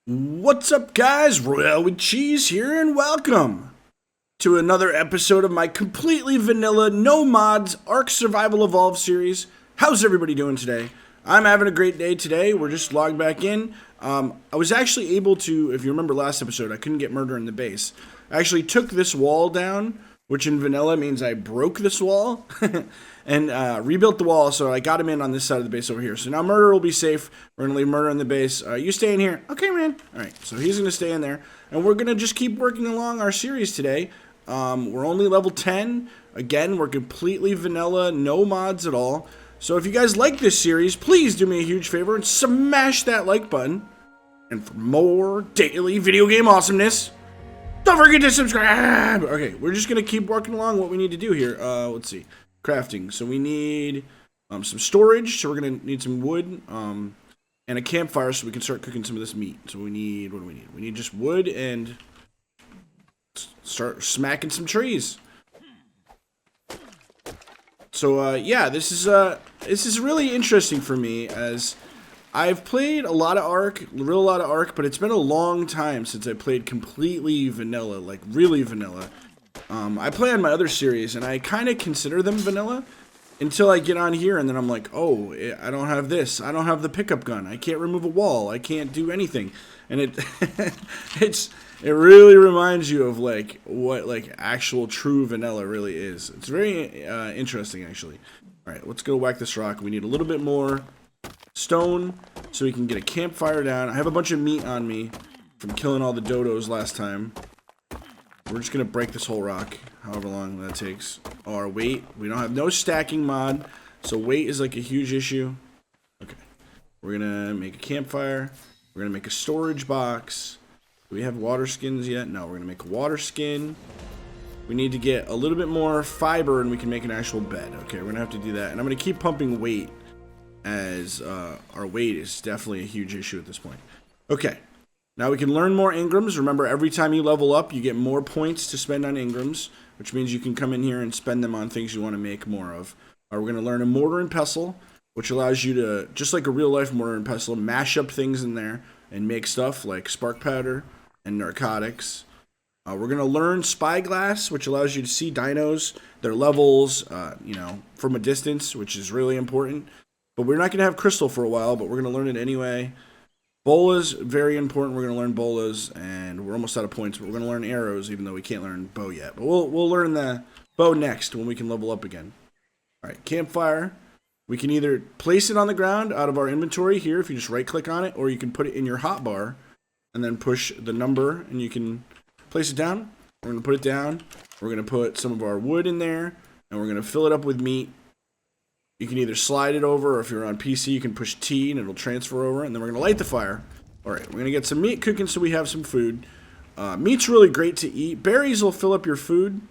What's up, guys? RoyaleWithCheese here, and welcome to another episode of my completely vanilla, no mods, Ark Survival Evolved series. How's everybody doing today? I'm having a great day today. We're just logged back in. I was actually able to, if you remember last episode, I couldn't get murder in the base. I actually took this wall down, which in vanilla means I broke this wall, and rebuilt the wall, so I got him in on this side of the base over here. So now murder will be safe. We're going to leave murder in the base. You stay in here. Okay, man. All right, so he's going to stay in there, and we're going to just keep working along our series today. We're only level 10. Again, we're completely vanilla, no mods at all. So if you guys like this series, please do me a huge favor and smash that like button. And for more daily video game awesomeness, don't forget to subscribe! Okay, we're just going to keep working along what we need to do here. Let's see. Crafting. So we need some storage. So we're going to need some wood and a campfire so we can start cooking some of this meat. So we need, what do we need? We need just wood and start smacking some trees. So yeah, this is really interesting for me, as I've played a lot of Ark, but it's been a long time since I played completely vanilla, like really vanilla. I play on my other series, and I kind of consider them vanilla until I get on here, and then I'm like, oh, I don't have this. I don't have the pickup gun. I can't remove a wall. I can't do anything. And it it really reminds you of like what like actual true vanilla really is. It's very interesting, actually. All right, let's go whack this rock. We need a little bit more stone so we can get a campfire down. I have a bunch of meat on me from killing all the dodos last time. We're just gonna break this whole rock, however long that takes. Oh, our weight, we don't have no stacking mod, so weight is like a huge issue. Okay, we're gonna make a campfire. We're gonna make a storage box. Do we have water skins yet? No, we're gonna make a water skin. We need to get a little bit more fiber and we can make an actual bed. Okay, we're gonna have to do that, and I'm gonna keep pumping weight, as our weight is definitely a huge issue at this point. Okay, now we can learn more engrams. Remember, every time you level up, you get more points to spend on engrams, which means you can come in here and spend them on things you want to make more of. We're going to learn a Mortar and Pestle, which allows you to, just like a real-life Mortar and Pestle, mash up things in there and make stuff like spark powder and narcotics. We're going to learn Spyglass, which allows you to see dinos, their levels, you know, from a distance, which is really important. But we're not going to have crystal for a while, but we're going to learn it anyway. Bolas, very important. We're going to learn bolas, and we're almost out of points, but we're going to learn arrows, even though we can't learn bow yet. But we'll learn the bow next when we can level up again. All right, campfire. We can either place it on the ground out of our inventory here, if you just right-click on it, or you can put it in your hotbar and then push the number, and you can place it down. We're going to put it down. We're going to put some of our wood in there, and we're going to fill it up with meat. You can either slide it over, or if you're on PC, you can push T and it'll transfer over, and then we're going to light the fire. Alright, we're going to get some meat cooking so we have some food. Meat's really great to eat. Berries will fill up your food,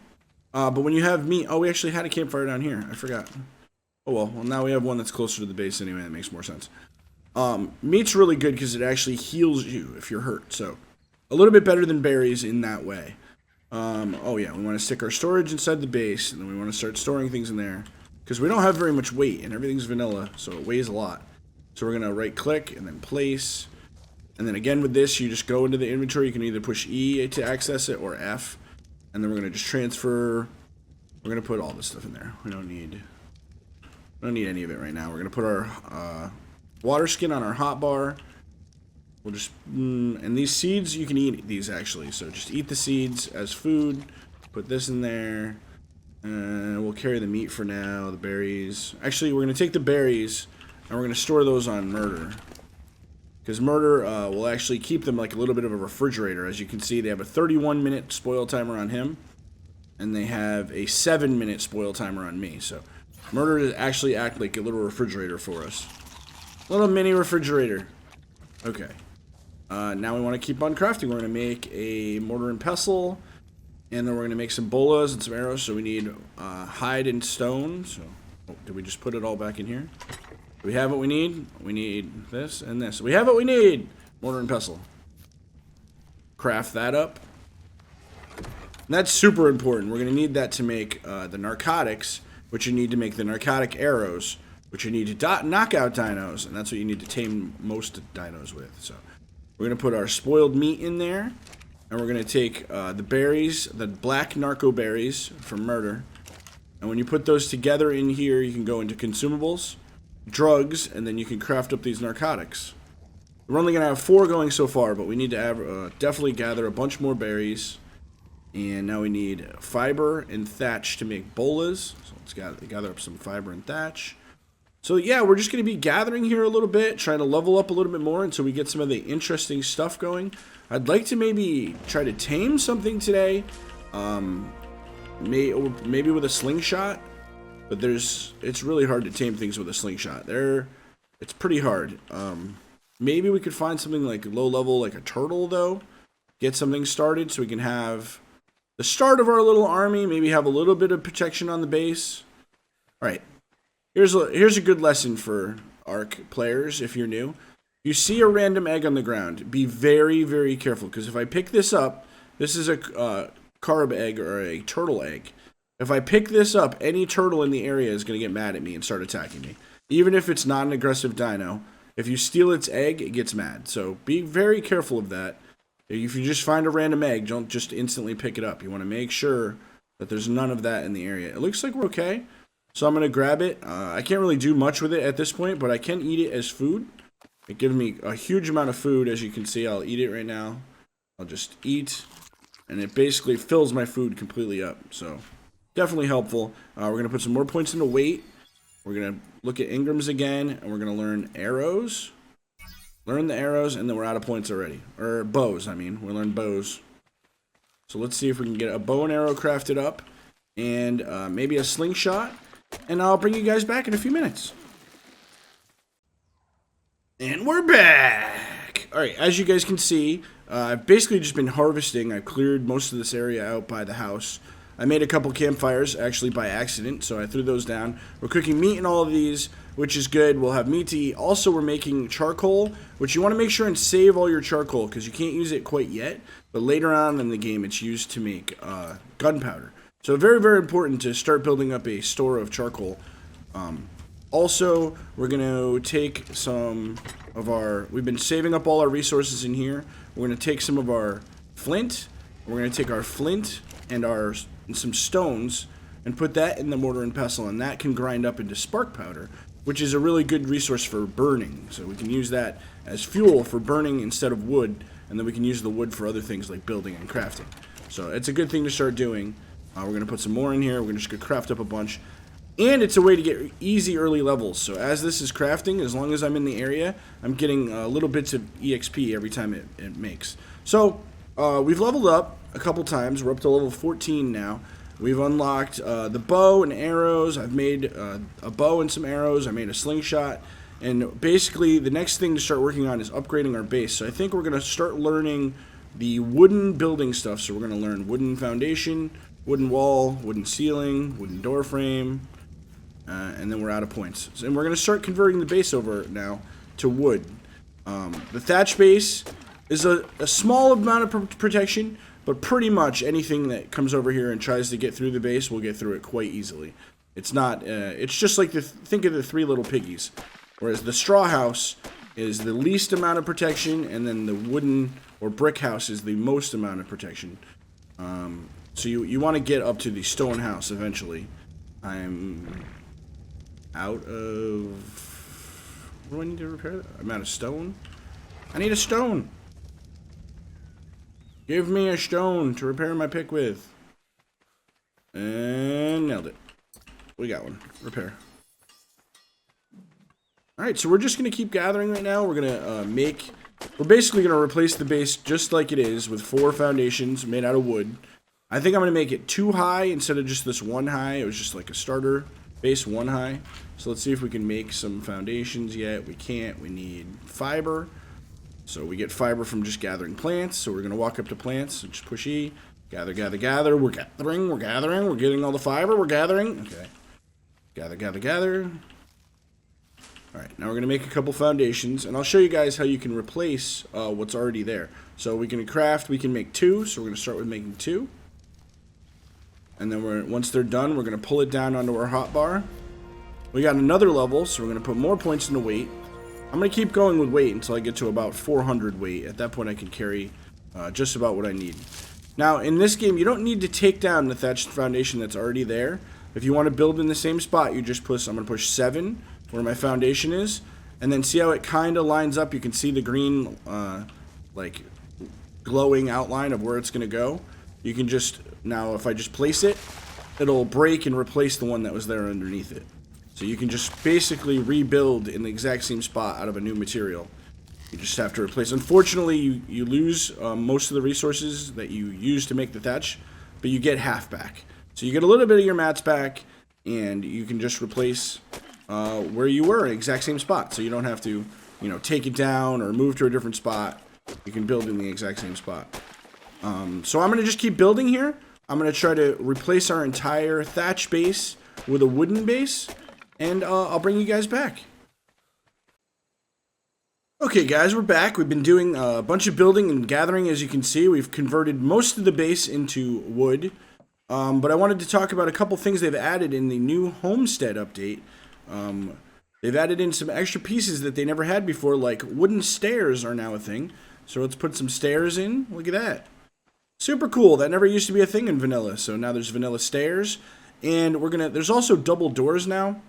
but when you have meat... Oh, we actually had a campfire down here. I forgot. Oh, well, now we have one that's closer to the base anyway. That makes more sense. Meat's really good because it actually heals you if you're hurt, so a little bit better than berries in that way. Oh, yeah, we want to stick our storage inside the base, and then we want to start storing things in there. Because we don't have very much weight, and everything's vanilla, so it weighs a lot. So we're going to right-click, and then place. And then again with this, you just go into the inventory. You can either push E to access it, or F. And then we're going to just transfer. We're going to put all this stuff in there. We don't need any of it right now. We're going to put our water skin on our hotbar. We'll just... and these seeds, you can eat these, actually. So just eat the seeds as food. Put this in there. We'll carry the meat for now, the berries. Actually, we're going to take the berries, and we're going to store those on murder. Because murder will actually keep them like a little bit of a refrigerator. As you can see, they have a 31-minute spoil timer on him, and they have a 7-minute spoil timer on me. So murder will actually act like a little refrigerator for us. Little mini refrigerator. Okay. Now we want to keep on crafting. We're going to make a mortar and pestle. And then we're going to make some bolas and some arrows, so we need hide and stone. So, oh, did we just put it all back in here? Do we have what we need? We need this and this. We have what we need! Mortar and pestle. Craft that up. And that's super important. We're going to need that to make the narcotics, which you need to make the narcotic arrows, which you need to knock out dinos, and that's what you need to tame most dinos with. So, we're We're going to put our spoiled meat in there. And we're going to take the berries, the black narco berries from murder. And when you put those together in here, you can go into consumables, drugs, and then you can craft up these narcotics. We're only going to have 4 going so far, but we need to definitely gather a bunch more berries. And now we need fiber and thatch to make bolas. So let's gather up some fiber and thatch. So yeah, we're just going to be gathering here a little bit, trying to level up a little bit more until we get some of the interesting stuff going. I'd like to maybe try to tame something today, maybe with a slingshot, but it's really hard to tame things with a slingshot. It's pretty hard. Maybe we could find something like low level, like a turtle though, get something started so we can have the start of our little army, maybe have a little bit of protection on the base. All right, here's a good lesson for Ark players if you're new. You see a random egg on the ground, be very, very careful, because if I pick this up, this is a carb egg or a turtle egg. If I pick this up, any turtle in the area is going to get mad at me and start attacking me. Even if it's not an aggressive dino, if you steal its egg, it gets mad. So be very careful of that. If you just find a random egg, don't just instantly pick it up. You want to make sure that there's none of that in the area. It looks like we're okay, so I'm going to grab it. I can't really do much with it at this point, but I can eat it as food. It gives me a huge amount of food, as you can see. I'll eat it right now. I'll just eat, and it basically fills my food completely up. So definitely helpful. We're going to put some more points into weight. We're going to look at Ingrams again, and we're going to learn arrows. Learn the arrows, and then we're out of points already. Or bows, I mean. We learned bows. So let's see if we can get a bow and arrow crafted up, and maybe a slingshot. And I'll bring you guys back in a few minutes. And we're back! Alright, as you guys can see, I've basically just been harvesting. I've cleared most of this area out by the house. I made a couple campfires, actually by accident, so I threw those down. We're cooking meat in all of these, which is good. We'll have meat to eat. Also, we're making charcoal, which you want to make sure and save all your charcoal, because you can't use it quite yet. But later on in the game, it's used to make gunpowder. So very, very important to start building up a store of charcoal. Also, we're going to take some of our... We've been saving up all our resources in here. We're going to take some of our flint. We're going to take our flint and some stones and put that in the mortar and pestle, and that can grind up into spark powder, which is a really good resource for burning. So we can use that as fuel for burning instead of wood, and then we can use the wood for other things like building and crafting. So it's a good thing to start doing. We're going to put some more in here. We're just going to craft up a bunch. And it's a way to get easy early levels. So as this is crafting, as long as I'm in the area, I'm getting little bits of EXP every time it makes. So we've leveled up a couple times. We're up to level 14 now. We've unlocked the bow and arrows. I've made a bow and some arrows. I made a slingshot. And basically, the next thing to start working on is upgrading our base. So I think we're going to start learning the wooden building stuff. So we're going to learn wooden foundation, wooden wall, wooden ceiling, wooden door frame. And then we're out of points. And we're going to start converting the base over now to wood. The thatch base is a small amount of protection, but pretty much anything that comes over here and tries to get through the base will get through it quite easily. It's not, it's just like think of the 3 little piggies. Whereas the straw house is the least amount of protection, and then the wooden or brick house is the most amount of protection. So you want to get up to the stone house eventually. I'm out of... What do I need to repair that? I'm out of stone? I need a stone! Give me a stone to repair my pick with. And nailed it. We got one. Repair. Alright, so we're just going to keep gathering right now. We're going to we're basically going to replace the base just like it is with 4 foundations made out of wood. I think I'm going to make it 2 high instead of just this 1 high. It was just like a starter base 1 high. So let's see if we can make some foundations yet. We can't. We need fiber. So we get fiber from just gathering plants. So we're going to walk up to plants and just push E. Gather, gather, gather. We're gathering. We're gathering. We're getting all the fiber. We're gathering. Okay. Gather, gather, gather. Alright, now we're going to make a couple foundations. And I'll show you guys how you can replace what's already there. So we can craft. We can make 2. So we're going to start with making 2. And then once they're done, we're going to pull it down onto our hotbar. We got another level, so we're going to put more points into weight. I'm going to keep going with weight until I get to about 400 weight. At that point, I can carry just about what I need. Now, in this game, you don't need to take down the thatched foundation that's already there. If you want to build in the same spot, you just push, I'm going to push 7 where my foundation is. And then see how it kind of lines up? You can see the green, like, glowing outline of where it's going to go. You can just, now if I just place it, it'll break and replace the one that was there underneath it. So you can just basically rebuild in the exact same spot out of a new material. You just have to replace. Unfortunately, you lose most of the resources that you use to make the thatch, but you get half back. So you get a little bit of your mats back, and you can just replace where you were in the exact same spot. So you don't have to, you know, take it down or move to a different spot. You can build in the exact same spot. So I'm going to just keep building here. I'm going to try to replace our entire thatch base with a wooden base. And I'll bring you guys back. Okay, guys, we're back. We've been doing a bunch of building and gathering. As you can see, we've converted most of the base into wood. But I wanted to talk about a couple things they've added in the new homestead update. They've added in some extra pieces that they never had before, like wooden stairs are now a thing. So let's put some stairs in. Look at that. Super cool. That never used to be a thing in vanilla. So now there's vanilla stairs. And there's also double doors now.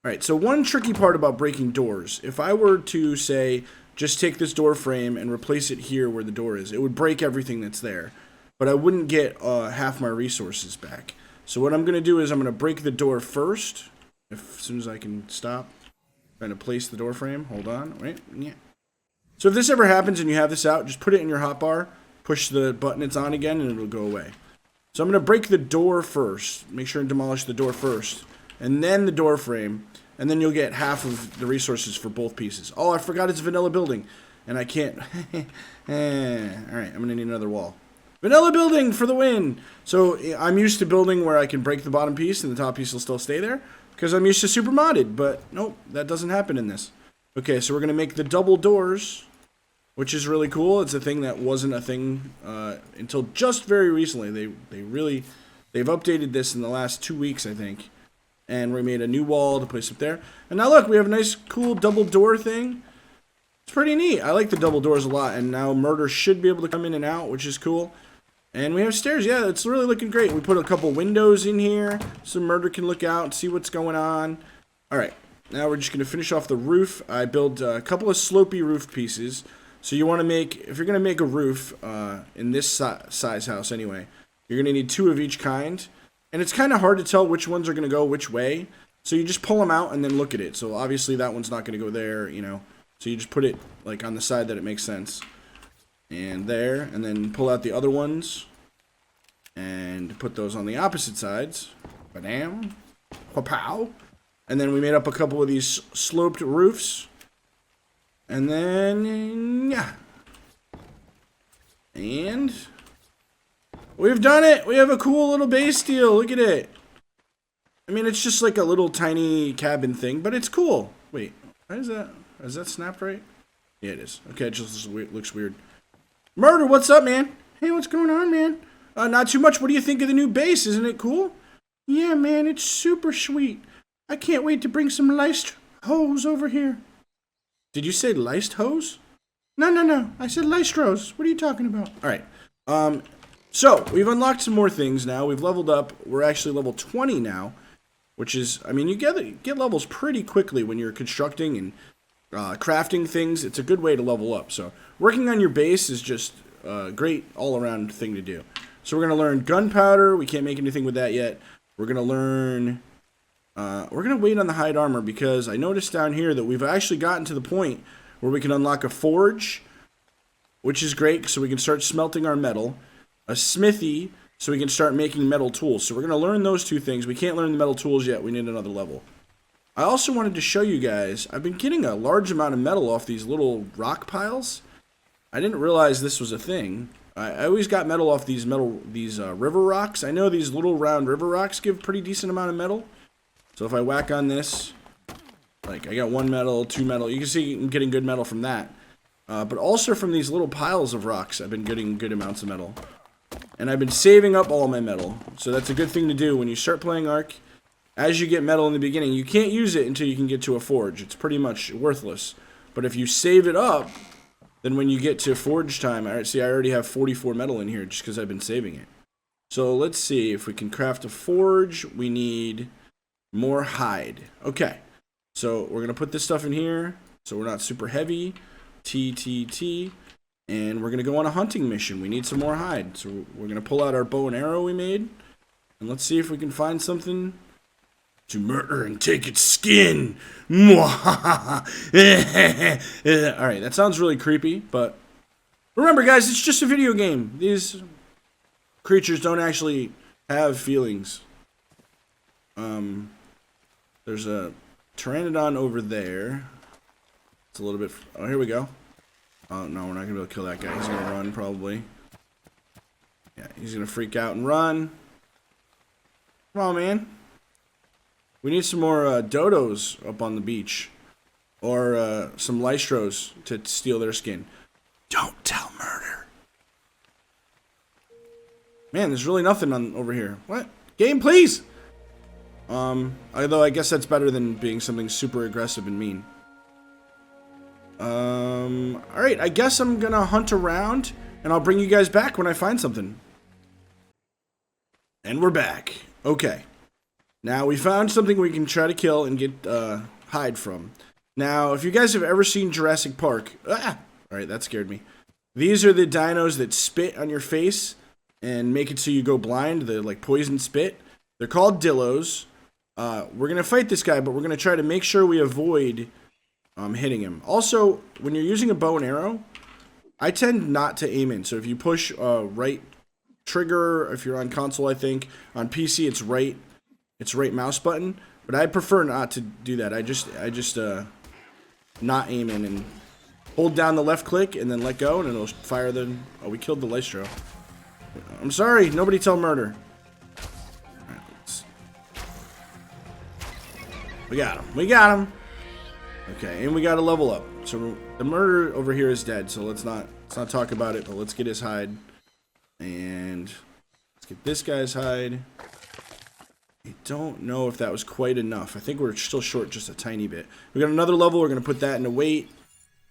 Alright, so one tricky part about breaking doors, if I were to say, just take this door frame and replace it here where the door is, it would break everything that's there. But I wouldn't get half my resources back. So what I'm going to do is I'm going to break the door first, as soon as I can stop trying to place the door frame. Hold on, wait, yeah. So if this ever happens and you have this out, just put it in your hotbar, push the button it's on again, and it'll go away. So I'm going to break the door first, make sure and demolish the door first, and then the door frame. And then you'll get half of the resources for both pieces. Oh, I forgot it's vanilla building. And I can't. Alright, I'm going to need another wall. Vanilla building for the win! So I'm used to building where I can break the bottom piece and the top piece will still stay there. Because I'm used to super modded. But nope, that doesn't happen in this. Okay, so we're going to make the double doors. Which is really cool. It's a thing that wasn't a thing until just very recently. They've updated this in the last 2 weeks, I think. And we made a new wall to place up there. And now look, we have a nice, cool double door thing. It's pretty neat. I like the double doors a lot. And now murder should be able to come in and out, which is cool. And we have stairs. Yeah, it's really looking great. We put a couple windows in here so murder can look out and see what's going on. Alright, now we're just going to finish off the roof. I built a couple of slopey roof pieces. So you want to make, if you're going to make a roof in this size house anyway, you're going to need 2 of each kind. And it's kind of hard to tell which ones are going to go which way. So you just pull them out and then look at it. So obviously that one's not going to go there, you know. So you just put it like on the side that it makes sense. And there. And then pull out the other ones. And put those on the opposite sides. Ba-dam. Pow. And then we made up a couple of these sloped roofs. And then, yeah. And we've done it! We have a cool little base deal. Look at it. I mean, it's just like a little tiny cabin thing, but it's cool. Wait, why is that? Is that snapped right? Yeah, it is. Okay, it just looks weird. Murder, what's up, man? Hey, what's going on, man? Not too much. What do you think of the new base? Isn't it cool? Yeah, man, it's super sweet. I can't wait to bring some laced hose over here. Did you say laced hose? No. I said laced rose. What are you talking about? All right. So, we've unlocked some more things now. We've leveled up. We're actually level 20 now, which is, I mean, you get levels pretty quickly when you're constructing and crafting things. It's a good way to level up. So, working on your base is just a great all-around thing to do. So, we're going to learn gunpowder. We can't make anything with that yet. We're going to learn... we're going to wait on the hide armor because I noticed down here that we've actually gotten to the point where we can unlock a forge, which is great, so we can start smelting our metal. A smithy, so we can start making metal tools. So we're going to learn those 2 things. We can't learn the metal tools yet. We need another level. I also wanted to show you guys, I've been getting a large amount of metal off these little rock piles. I didn't realize this was a thing. I always got metal off these river rocks. I know these little round river rocks give pretty decent amount of metal. So if I whack on this, like I got 1 metal, 2 metal. You can see I'm getting good metal from that. But also from these little piles of rocks, I've been getting good amounts of metal. And I've been saving up all my metal. So that's a good thing to do when you start playing Ark. As you get metal in the beginning, you can't use it until you can get to a forge. It's pretty much worthless. But if you save it up, then when you get to forge time, all right, see, I already have 44 metal in here just because I've been saving it. So let's see if we can craft a forge. We need more hide. Okay, so we're gonna put this stuff in here so we're not super heavy. T. And we're going to go on a hunting mission. We need some more hide. So we're going to pull out our bow and arrow we made. And let's see if we can find something to murder and take its skin. Alright, that sounds really creepy. But remember, guys, it's just a video game. These creatures don't actually have feelings. There's a Pteranodon over there. It's a little bit... Oh, here we go. Oh, no, we're not going to be able to kill that guy. He's going to run, probably. Yeah, he's going to freak out and run. Come on, man. We need some more dodos up on the beach. Or some lystros to steal their skin. Don't tell murder. Man, there's really nothing on over here. What? Game, please! Although I guess that's better than being something super aggressive and mean. Alright, I guess I'm gonna hunt around, and I'll bring you guys back when I find something. And we're back. Okay. Now, we found something we can try to kill and get, hide from. Now, if you guys have ever seen Jurassic Park... Alright, that scared me. These are the dinos that spit on your face and make it so you go blind. The, like, poison spit. They're called Dillos. We're gonna fight this guy, but we're gonna try to make sure we avoid... hitting him. Also, when you're using a bow and arrow, I tend not to aim in. So if you push right trigger, if you're on console, I think on PC it's right mouse button. But I prefer not to do that. I just not aim in and hold down the left click and then let go, and it'll fire the. Oh, we killed the lystro. I'm sorry. Nobody tell murder. All right, we got him. We got him. Okay, and we got to level up. So the murderer over here is dead. So let's not talk about it. But let's get his hide, and let's get this guy's hide. I don't know if that was quite enough. I think we're still short just a tiny bit. We got another level. We're gonna put that into weight,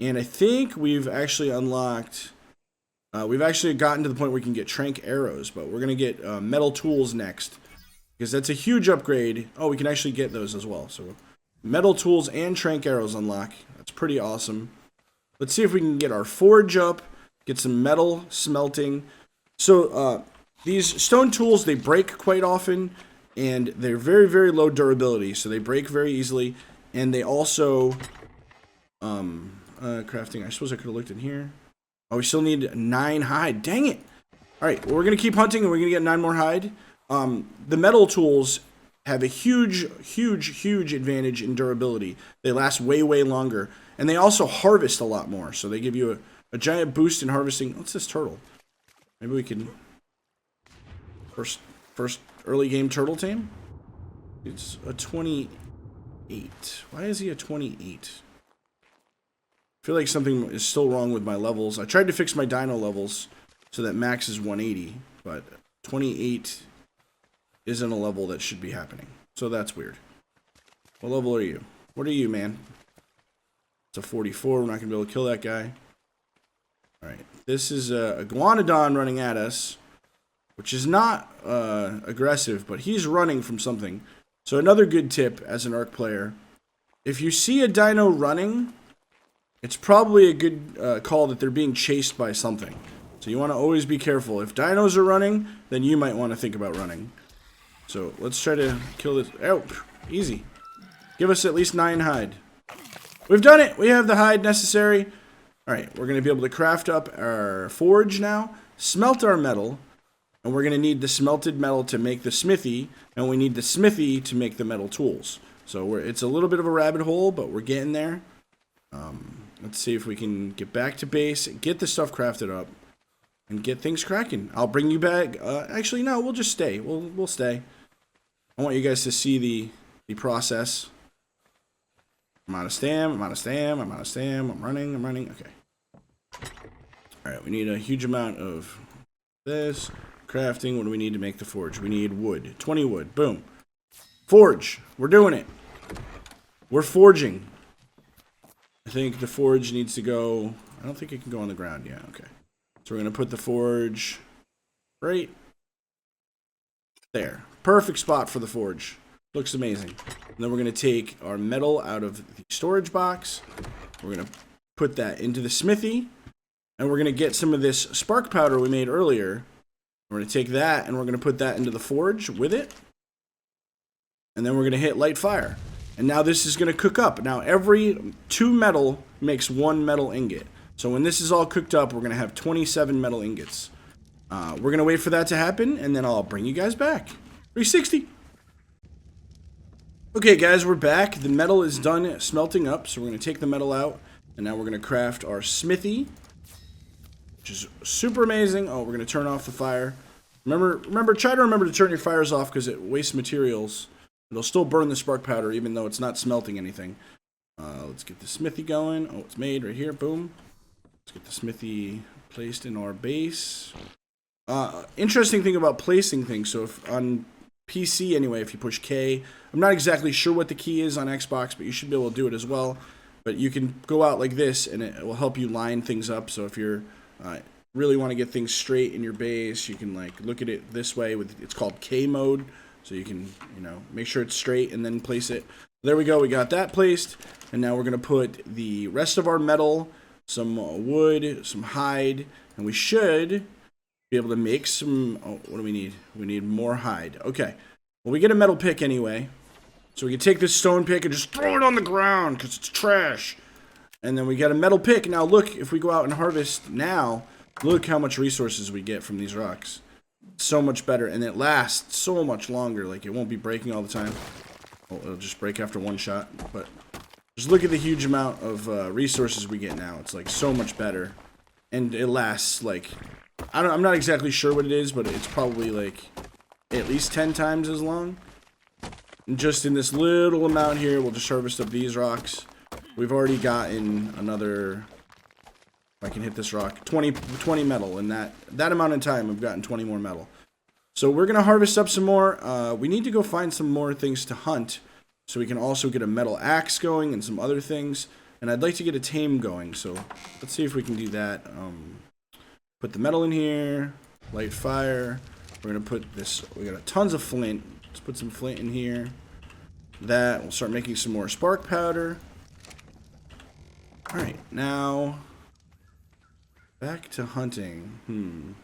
and I think we've actually unlocked. We've actually gotten to the point where we can get Tranq arrows, but we're gonna get metal tools next because that's a huge upgrade. Oh, we can actually get those as well. So. Metal tools and Tranq arrows unlock. That's pretty awesome. Let's see if we can get our forge up, get some metal smelting. So these stone tools, they break quite often, and they're very, very low durability. So they break very easily, and they also crafting. I suppose I could have looked in here. Oh, we still need 9 hide. Dang it! All right, well, we're gonna keep hunting, and we're gonna get 9 more hide. The metal tools have a huge advantage in durability. They last way longer, and they also harvest a lot more. So they give you a giant boost in harvesting. What's this turtle? Maybe we can first early game turtle tame. It's a 28. Why is he a 28? I feel like something is still wrong with my levels. I tried to fix my dino levels so that max is 180, but 28 isn't a level that should be happening. So that's weird. What level are you? What are you, man? It's a 44. We're not going to be able to kill that guy. Alright. This is a Iguanodon running at us, which is not aggressive, but he's running from something. So another good tip as an Ark player, if you see a dino running, it's probably a good call that they're being chased by something. So you want to always be careful. If dinos are running, then you might want to think about running. So let's try to kill this. Oh, easy. Give us at least 9 hide. We've done it. We have the hide necessary. All right, we're going to be able to craft up our forge now, smelt our metal, and we're going to need the smelted metal to make the smithy, and we need the smithy to make the metal tools. So it's a little bit of a rabbit hole, but we're getting there. Let's see if we can get back to base, get the stuff crafted up, and get things cracking. I'll bring you back. Actually, no, we'll just stay. We'll stay. I want you guys to see the process. I'm out of stam. I'm out of stam. I'm out of stam. I'm running. Okay. All right. We need a huge amount of this crafting. What do we need to make the forge? We need wood. 20 wood. Boom. Forge. We're doing it. We're forging. I think the forge needs to go... I don't think it can go on the ground. Yeah, okay. So we're going to put the forge right there. Perfect spot for the forge. Looks amazing. And then we're going to take our metal out of the storage box. We're going to put that into the smithy. And we're going to get some of this spark powder we made earlier. We're going to take that and we're going to put that into the forge with it. And then we're going to hit light fire. And now this is going to cook up. Now every 2 metal makes 1 metal ingot. So when this is all cooked up, we're going to have 27 metal ingots. We're going to wait for that to happen, and then I'll bring you guys back. 360. Okay, guys, we're back. The metal is done smelting up, so we're going to take the metal out, and now we're going to craft our smithy, which is super amazing. Oh, we're going to turn off the fire. Try to remember to turn your fires off because it wastes materials. It'll still burn the spark powder, even though it's not smelting anything. Let's get the smithy going. Oh, it's made right here. Boom. Let's get the smithy placed in our base. Interesting thing about placing things. So if on PC anyway, if you push K, I'm not exactly sure what the key is on Xbox, but you should be able to do it as well. But you can go out like this, and it will help you line things up. So if you're really want to get things straight in your base, you can like look at it this way. It's called K mode, so you can make sure it's straight and then place it. There we go. We got that placed, and now we're gonna put the rest of our metal, some wood, some hide, and we should be able to make some... Oh, what do we need? We need more hide. Okay. Well, we get a metal pick anyway. So we can take this stone pick and just throw it on the ground because it's trash. And then we get a metal pick. Now, look, if we go out and harvest now, look how much resources we get from these rocks. So much better. And it lasts so much longer. Like, it won't be breaking all the time. Oh, it'll just break after one shot. But just look at the huge amount of resources we get now. It's, like, so much better. And it lasts, like... I'm not exactly sure what it is, but it's probably like at least 10 times as long. And just in this little amount here, we'll just harvest up these rocks. We've already gotten another, if I can hit this rock, 20 metal. In that amount of time, we've gotten 20 more metal. So we're going to harvest up some more. We need to go find some more things to hunt, so we can also get a metal axe going and some other things. And I'd like to get a tame going, so let's see if we can do that. Put the metal in here, light fire. We're going to put this, we got tons of flint. Let's put some flint in here. We'll start making some more spark powder. Alright, now, back to hunting.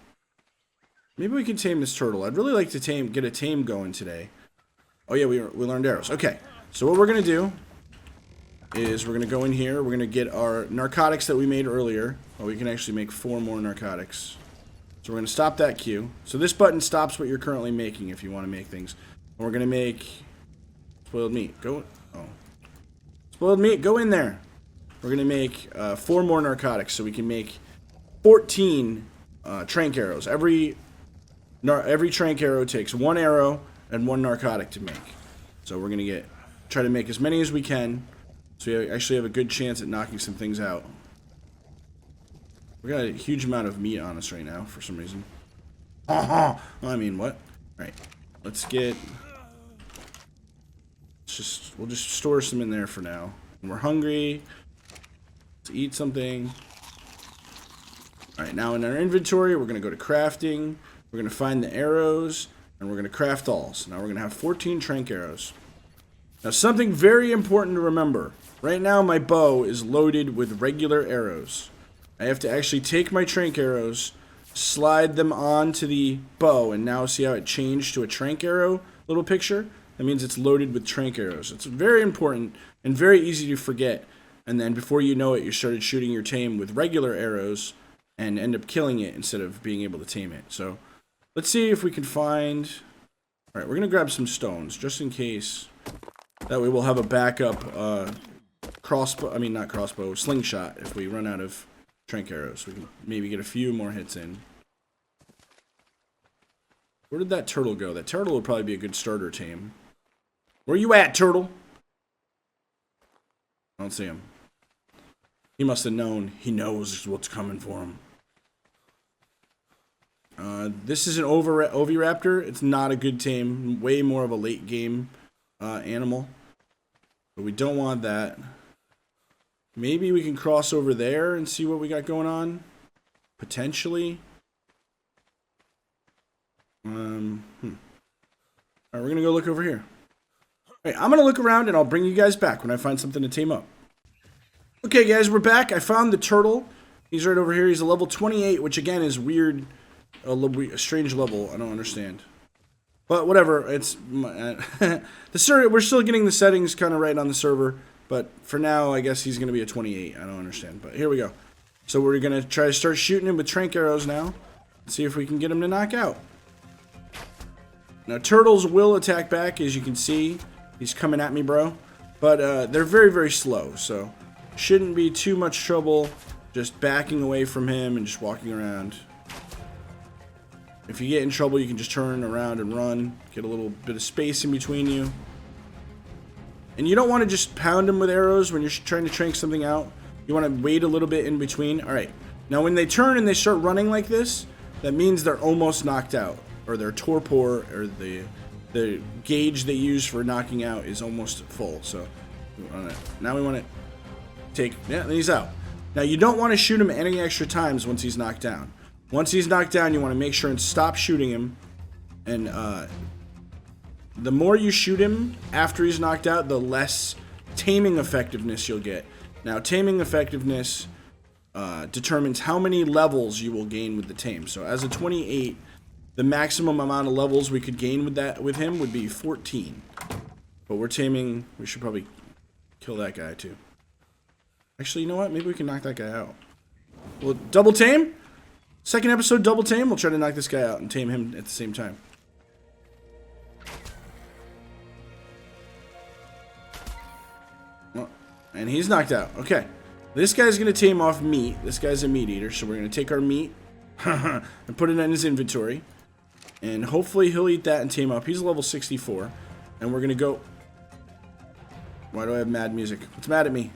Maybe we can tame this turtle. I'd really like to get a tame going today. Oh yeah, we learned arrows. Okay, so what we're going to do is we're going to go in here. We're going to get our narcotics that we made earlier. Oh, we can actually make 4 more narcotics. So we're going to stop that queue. So this button stops what you're currently making if you want to make things. And we're going to make spoiled meat. Spoiled meat, go in there. We're going to make 4 more narcotics so we can make 14 Tranq arrows. Every Tranq arrow takes 1 arrow and 1 narcotic to make. So we're going to try to make as many as we can. So we actually have a good chance at knocking some things out. We got a huge amount of meat on us right now for some reason. Well, I mean, what? Alright. We'll just store some in there for now. When we're hungry, let's eat something. Alright, now in our inventory, we're going to go to crafting. We're going to find the arrows, and we're going to craft all. So now we're going to have 14 Tranq arrows. Now, something very important to remember. Right now, my bow is loaded with regular arrows. I have to actually take my Tranq arrows, slide them onto the bow, and now see how it changed to a Tranq arrow little picture? That means it's loaded with Tranq arrows. It's very important and very easy to forget. And then before you know it, you started shooting your tame with regular arrows and end up killing it instead of being able to tame it. So let's see if we can find... Alright, we're going to grab some stones just in case. That way we'll have a backup slingshot if we run out of Tranq arrows. We can maybe get a few more hits in. Where did that turtle go? That turtle would probably be a good starter tame. Where you at, turtle? I don't see him. He must have known. He knows what's coming for him. This is an oviraptor. It's not a good tame. Way more of a late game animal. But we don't want that. Maybe we can cross over there and see what we got going on. Potentially. Alright, we're going to go look over here. Alright, I'm going to look around and I'll bring you guys back when I find something to tame up. Okay, guys, we're back. I found the turtle. He's right over here. He's a level 28, which again is weird. A strange level. I don't understand. But whatever. It's the server. We're still getting the settings kind of right on the server. But for now, I guess he's going to be a 28. I don't understand. But here we go. So we're going to try to start shooting him with Tranq arrows now. See if we can get him to knock out. Now, turtles will attack back, as you can see. He's coming at me, bro. But they're very, very slow. So shouldn't be too much trouble just backing away from him and just walking around. If you get in trouble, you can just turn around and run. Get a little bit of space in between you. And you don't want to just pound them with arrows when you're trying to trank something out. You want to wait a little bit in between. Alright. Now when they turn and they start running like this, that means they're almost knocked out. Or their torpor, or the gauge they use for knocking out is almost full. So now we want to take... Yeah, he's out. Now you don't want to shoot him any extra times once he's knocked down. Once he's knocked down, you want to make sure and stop shooting him. And the more you shoot him after he's knocked out, the less taming effectiveness you'll get. Now, taming effectiveness determines how many levels you will gain with the tame. So as a 28, the maximum amount of levels we could gain with him would be 14. But we're taming. We should probably kill that guy too. Actually, you know what? Maybe we can knock that guy out. Well, double tame? Second episode, double tame. We'll try to knock this guy out and tame him at the same time. Well, and he's knocked out. Okay. This guy's going to tame off meat. This guy's a meat eater, so we're going to take our meat and put it in his inventory. And hopefully he'll eat that and tame up. He's level 64. And we're going to go... Why do I have mad music? What's mad at me?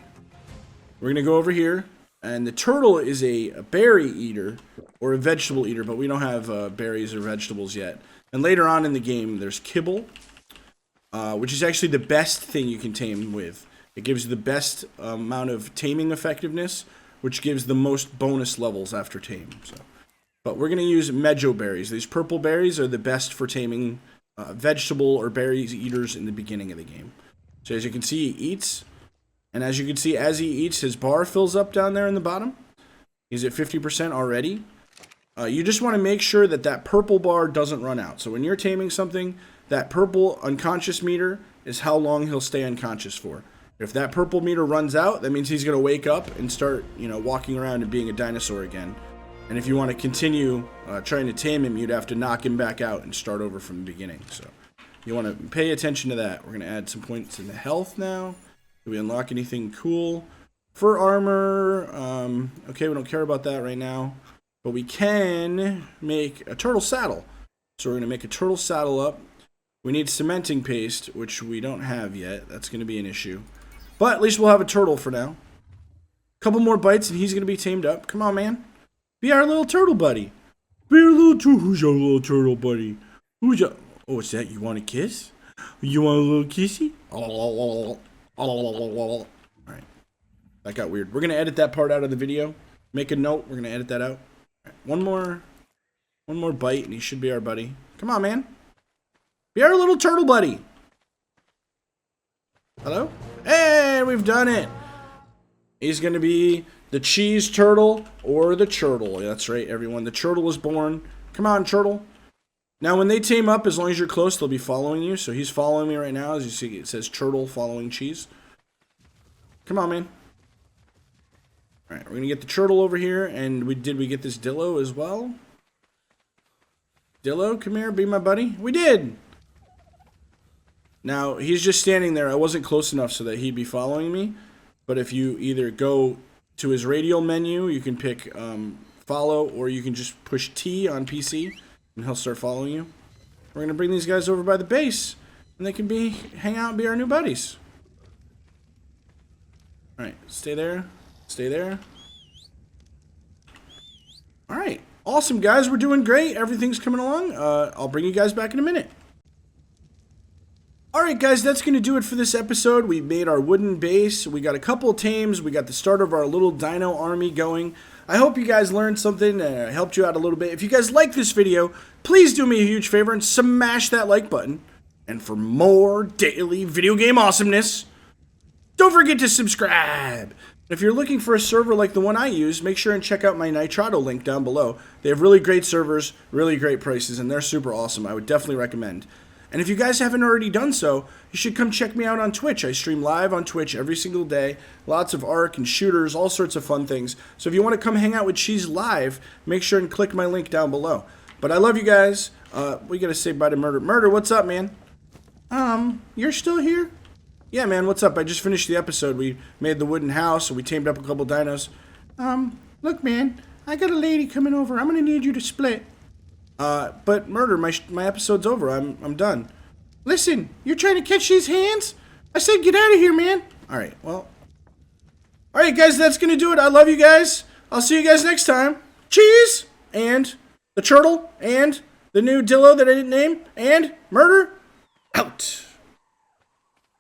We're going to go over here. And the turtle is a berry eater or a vegetable eater, but we don't have berries or vegetables yet. And later on in the game, there's kibble, which is actually the best thing you can tame with. It gives you the best amount of taming effectiveness, which gives the most bonus levels after tame. So, but we're going to use mejo berries. These purple berries are the best for taming vegetable or berries eaters in the beginning of the game. So as you can see, he eats. And as you can see, as he eats, his bar fills up down there in the bottom. He's at 50% already. You just want to make sure that that purple bar doesn't run out. So when you're taming something, that purple unconscious meter is how long he'll stay unconscious for. If that purple meter runs out, that means he's going to wake up and start, walking around and being a dinosaur again. And if you want to continue trying to tame him, you'd have to knock him back out and start over from the beginning. So you want to pay attention to that. We're going to add some points in the health now. Do we unlock anything cool? Fur armor. Okay, we don't care about that right now. But we can make a turtle saddle. So we're going to make a turtle saddle up. We need cementing paste, which we don't have yet. That's going to be an issue. But at least we'll have a turtle for now. A couple more bites and he's going to be tamed up. Come on, man. Be our little turtle buddy. Be our little turtle. Who's your little turtle buddy? Who's your... Oh, what's that? You want a kiss? You want a little kissy? Alright. That got weird. We're going to edit that part out of the video. Make a note. We're going to edit that out. Right. One more bite and he should be our buddy. Come on, man. Be our little turtle buddy. Hello? Hey, we've done it. He's going to be the cheese turtle or the turtle. That's right, everyone. The turtle is born. Come on, turtle. Now, when they tame up, as long as you're close, they'll be following you. So he's following me right now. As you see, it says turtle following cheese. Come on, man. All right, we're going to get the turtle over here. And did we get this Dillo as well? Dillo, come here. Be my buddy. We did. Now, he's just standing there. I wasn't close enough so that he'd be following me. But if you either go to his radial menu, you can pick follow, or you can just push T on PC. And he'll start following you. We're going to bring these guys over by the base. And they can hang out and be our new buddies. Alright, stay there. Stay there. Alright, awesome guys. We're doing great. Everything's coming along. I'll bring you guys back in a minute. Alright guys, that's going to do it for this episode. We made our wooden base, we got a couple of tames, we got the start of our little dino army going. I hope you guys learned something and helped you out a little bit. If you guys like this video, please do me a huge favor and smash that like button. And for more daily video game awesomeness, don't forget to subscribe. If you're looking for a server like the one I use, make sure and check out my Nitrado link down below. They have really great servers, really great prices, and they're super awesome. I would definitely recommend. And if you guys haven't already done so, you should come check me out on Twitch. I stream live on Twitch every single day. Lots of Ark and shooters, all sorts of fun things. So if you want to come hang out with Cheese live, make sure and click my link down below. But I love you guys. We got to say bye to Murder. Murder, what's up, man? You're still here? Yeah, man, what's up? I just finished the episode. We made the wooden house, and we tamed up a couple dinos. Look, man, I got a lady coming over. I'm going to need you to split. But Murder, my episode's over. I'm done. Listen, you're trying to catch these hands? I said get out of here, man. Alright, well. Alright, guys, that's gonna do it. I love you guys. I'll see you guys next time. Cheese! And the turtle, and the new Dillo that I didn't name, and Murder.